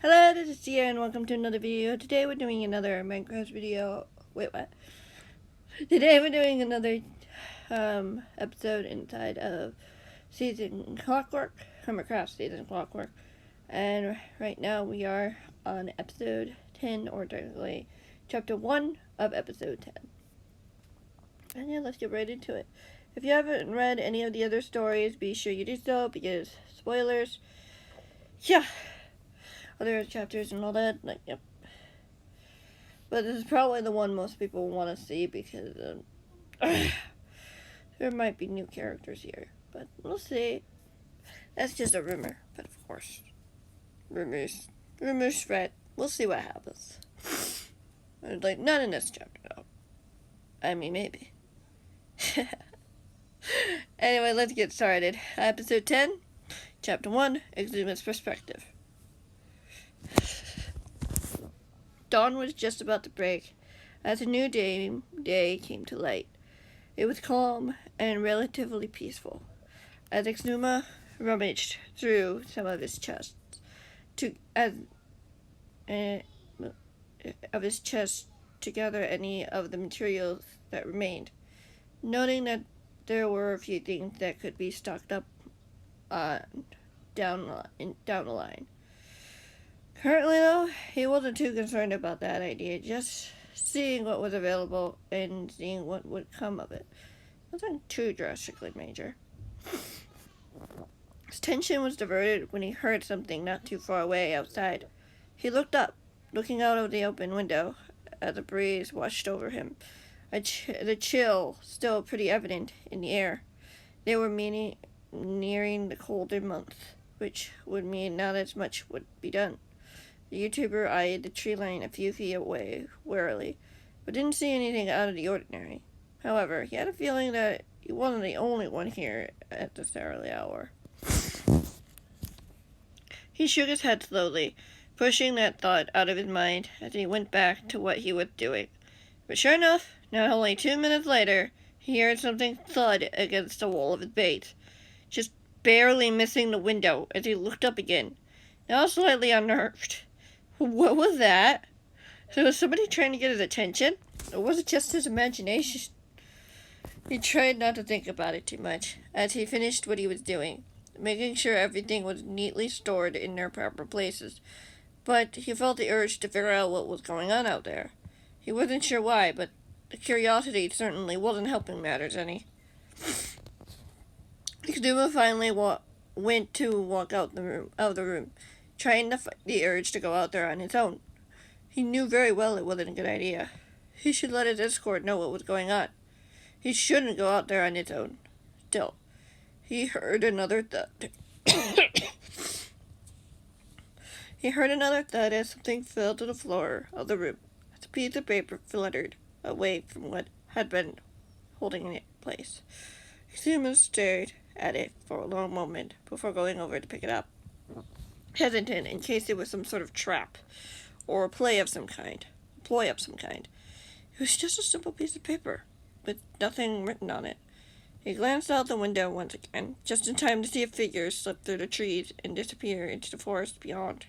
Hello, this is Tia, and welcome to another video. Today we're doing another Minecraft video. Wait, what? Today we're doing another episode inside of Season Clockwork, Hermitcraft Season Clockwork. And right now we are on episode 10, or technically chapter 1 of episode 10. And yeah, let's get right into it. If you haven't read any of the other stories, be sure you do so, because spoilers. Yeah. Other chapters and all that, yep. But this is probably the one most people want to see because there might be new characters here. But we'll see. That's just a rumor. But of course, rumors spread. We'll see what happens. Not in this chapter, though. I mean, maybe. Anyway, let's get started. Episode 10, Chapter 1, Xisuma's Perspective. Dawn was just about to break as a new day came to light. It was calm and relatively peaceful. As Xisuma rummaged through some of his chests to gather any of the materials that remained, noting that there were a few things that could be stocked up down the line. Currently, though, he wasn't too concerned about that idea, just seeing what was available and seeing what would come of it. Nothing too drastically major. His attention was diverted when he heard something not too far away outside. He looked up, looking out of the open window as a breeze washed over him, the chill still pretty evident in the air. They were nearing the colder month, which would mean not as much would be done. The YouTuber eyed the tree line a few feet away warily, but didn't see anything out of the ordinary. However, he had a feeling that he wasn't the only one here at this early hour. He shook his head slowly, pushing that thought out of his mind as he went back to what he was doing. But sure enough, not only 2 minutes later, he heard something thud against the wall of his base, just barely missing the window as he looked up again, now slightly unnerved. What was that? So was somebody trying to get his attention? Or was it just his imagination? He tried not to think about it too much as he finished what he was doing, making sure everything was neatly stored in their proper places. But he felt the urge to figure out what was going on out there. He wasn't sure why, but the curiosity certainly wasn't helping matters any. Xisuma finally went to walk out of the room, trying to fight the urge to go out there on his own. He knew very well it wasn't a good idea. He should let his escort know what was going on. He shouldn't go out there on his own. Still, he heard another thud. He heard another thud as something fell to the floor of the room, as a piece of paper fluttered away from what had been holding it in place. Xisuma stared at it for a long moment before going over to pick it up, hesitant in case it was some sort of trap or a ploy of some kind. It was just a simple piece of paper with nothing written on it. He glanced out the window once again, just in time to see a figure slip through the trees and disappear into the forest beyond.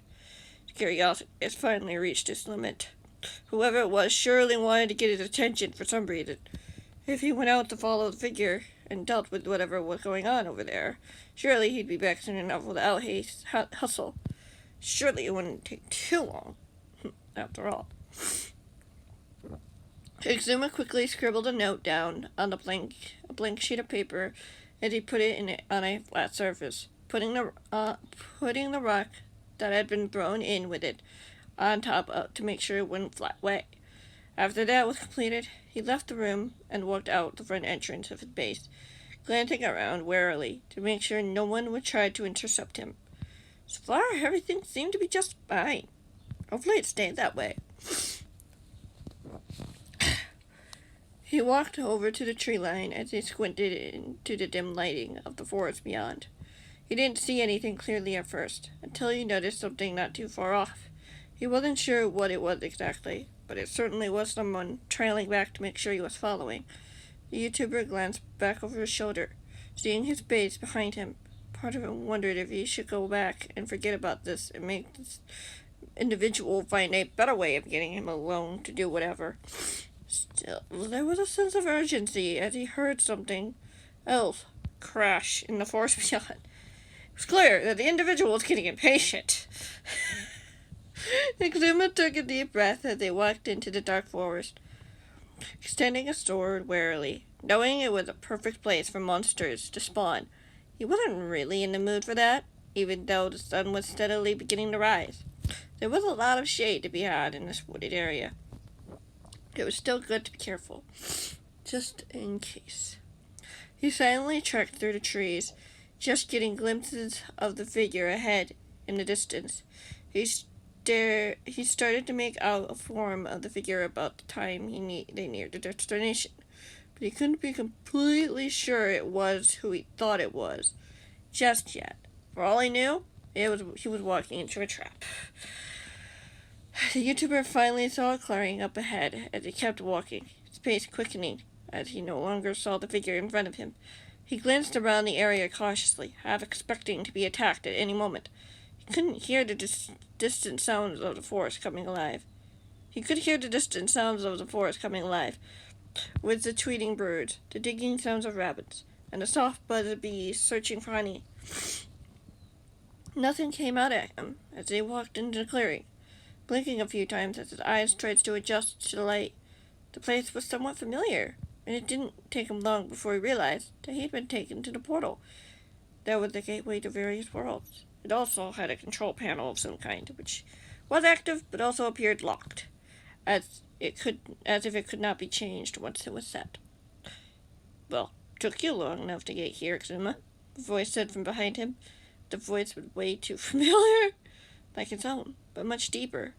His curiosity has finally reached its limit. Whoever it was surely wanted to get his attention for some reason. If he went out to follow the figure and dealt with whatever was going on over there, surely he'd be back soon enough without hustle. Surely it wouldn't take too long, after all. Xisuma quickly scribbled a note down on a blank sheet of paper, as he put it on a flat surface, putting the rock that had been thrown in with it on top to make sure it wouldn't fly away. After that was completed, he left the room and walked out the front entrance of his base, glancing around warily to make sure no one would try to intercept him. So far, everything seemed to be just fine. Hopefully it stayed that way. He walked over to the tree line as he squinted into the dim lighting of the forest beyond. He didn't see anything clearly at first, until he noticed something not too far off. He wasn't sure what it was exactly, but it certainly was someone trailing back to make sure he was following. The YouTuber glanced back over his shoulder, seeing his base behind him. Part of him wondered if he should go back and forget about this and individual find a better way of getting him alone to do whatever. Still, there was a sense of urgency as he heard something else crash in the forest beyond. It was clear that the individual was getting impatient. Xisuma took a deep breath as they walked into the dark forest, extending his sword warily, knowing it was a perfect place for monsters to spawn. He wasn't really in the mood for that, even though the sun was steadily beginning to rise. There was a lot of shade to be had in this wooded area. It was still good to be careful, just in case. He silently trekked through the trees, just getting glimpses of the figure ahead in the distance. He started to make out a form of the figure about the time they neared the destination, but he couldn't be completely sure it was who he thought it was just yet. For all he knew, he was walking into a trap. The YouTuber finally saw a clearing up ahead as he kept walking, his pace quickening as he no longer saw the figure in front of him. He glanced around the area cautiously, half expecting to be attacked at any moment. He couldn't hear the distant sounds of the forest coming alive. With the tweeting birds, the digging sounds of rabbits, and the soft buzz of bees searching for honey. Nothing came out at him as they walked into the clearing, blinking a few times as his eyes tried to adjust to the light. The place was somewhat familiar, and it didn't take him long before he realized that he'd been taken to the portal. That was the gateway to various worlds. It also had a control panel of some kind, which was active but also appeared locked, as if it could not be changed once it was set. "Well, took you long enough to get here, Xisuma," the voice said from behind him. The voice was way too familiar, like his own, but much deeper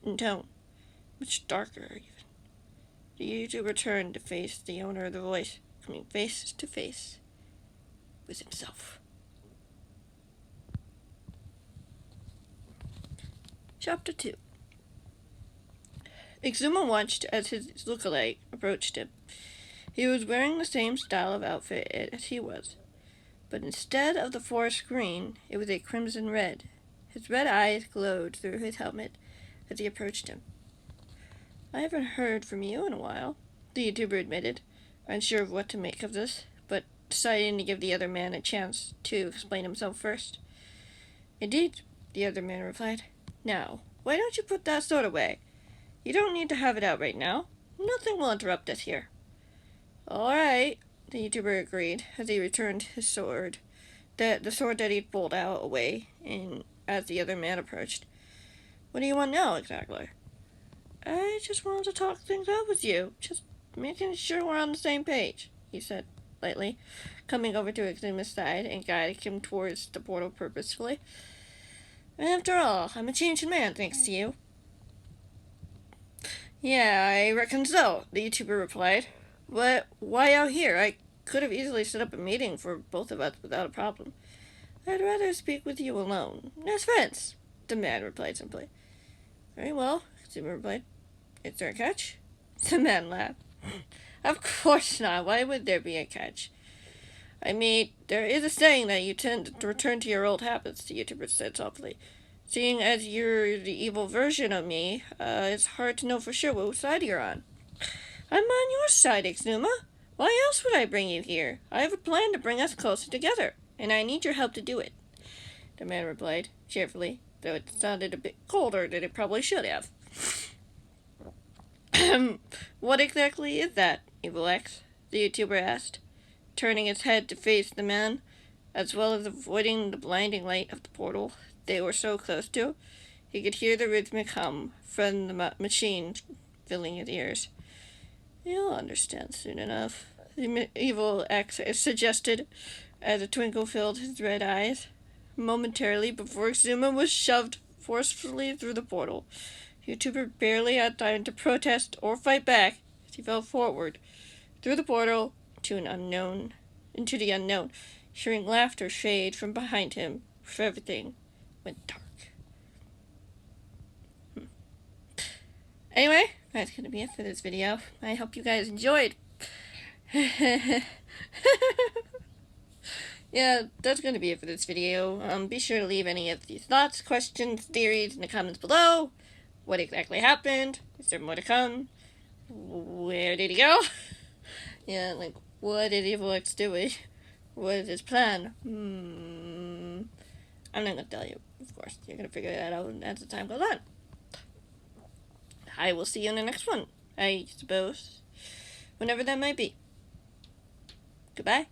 in tone, much darker even. The YouTuber turned to face the owner of the voice, coming face to face with himself. Chapter 2. Xisuma watched as his lookalike approached him. He was wearing the same style of outfit as he was, but instead of the forest green, it was a crimson red. His red eyes glowed through his helmet as he approached him. "I haven't heard from you in a while," the YouTuber admitted, unsure of what to make of this, but deciding to give the other man a chance to explain himself first. "Indeed," the other man replied. "Now, why don't you put that sword away? You don't need to have it out right now. Nothing will interrupt us here." "All right," the YouTuber agreed as he returned his sword, the sword that he'd pulled out away, and as the other man approached. "What do you want now, exactly?" "I just wanted to talk things out with you, just making sure we're on the same page," he said lightly, coming over to Xisuma's side and guiding him towards the portal purposefully. "After all, I'm a changed man thanks to you." "Yeah, I reckon so," the YouTuber replied. "But why out here? I could have easily set up a meeting for both of us without a problem." "I'd rather speak with you alone, as friends," the man replied simply. "Very well," Xisuma replied. "Is there a catch?" The man laughed. "Of course not. Why would there be a catch?" "I mean, there is a saying that you tend to return to your old habits," the YouTuber said softly. "Seeing as you're the evil version of me, it's hard to know for sure what side you're on." "I'm on your side, Xisuma. Why else would I bring you here? I have a plan to bring us closer together, and I need your help to do it," the man replied, cheerfully, though it sounded a bit colder than it probably should have. "What exactly is that, Evil X?" the YouTuber asked, turning his head to face the man, as well as avoiding the blinding light of the portal they were so close to. He could hear the rhythmic hum from the machine filling his ears. "You'll understand soon enough," the Evil X suggested, as a twinkle filled his red eyes. Momentarily before Xisuma was shoved forcefully through the portal, the YouTuber barely had time to protest or fight back as he fell forward through the portal into the unknown, hearing laughter fade from behind him before everything went dark. Anyway, that's going to be it for this video. I hope you guys enjoyed. yeah, that's going to be it for this video. Be sure to leave any of these thoughts, questions, theories in the comments below. What exactly happened? Is there more to come? Where did he go? Yeah, like, what did Evil X do? What is his plan? I'm not gonna tell you, of course. You're gonna figure that out as the time goes on. I will see you in the next one, I suppose. Whenever that might be. Goodbye.